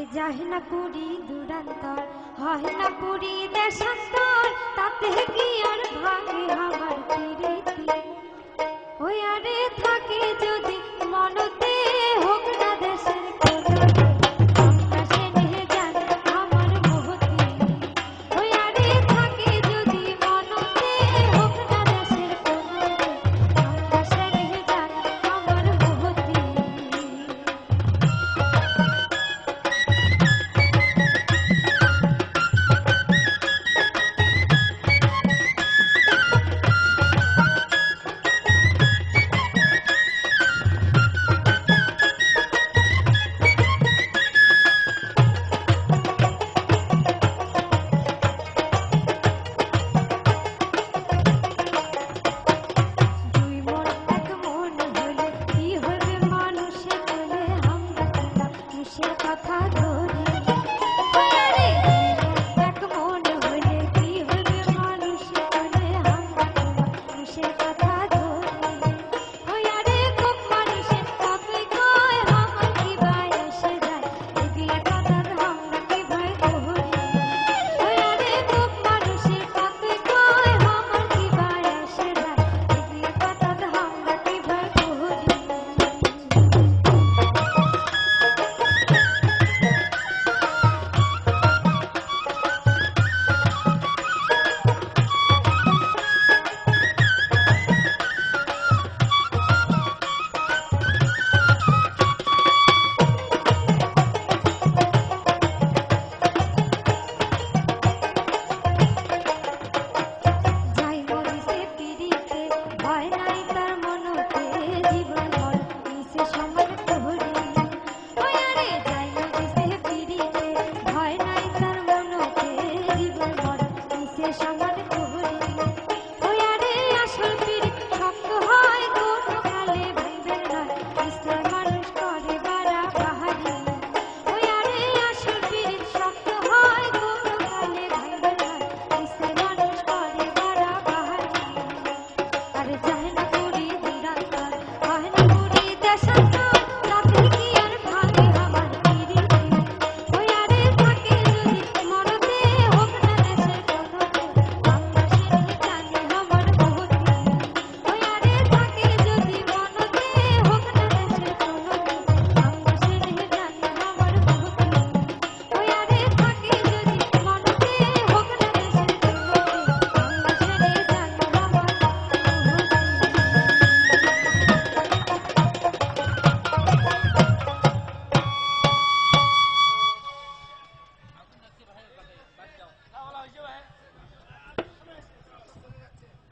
আরে যাই না পুরী দূরান্তর, হয় না পুরী দেশান্তর, তাতে কি আর ভাঙে আমার প্রীতি। ওই আরে থাকে যদি মনতে, হোক না দেশের কোনো আকাশে নিয়ে যান আমার মহতি। ওই আরে থাকে যদি মনতে, হোক না দেশের কোনো আকাশে নিয়ে যান আমার মহতি।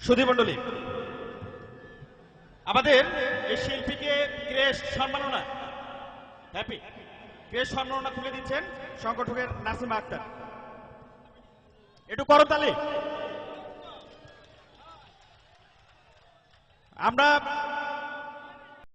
সুধী মণ্ডলী, আমাদের এই শিল্পীকে ক্রেস্ট সম্মাননা, হ্যাপি ক্রেস্ট সম্মাননা তুলে দিচ্ছেন সংগঠকের নাসিমা আক্তার। একটু করতালি। আমরা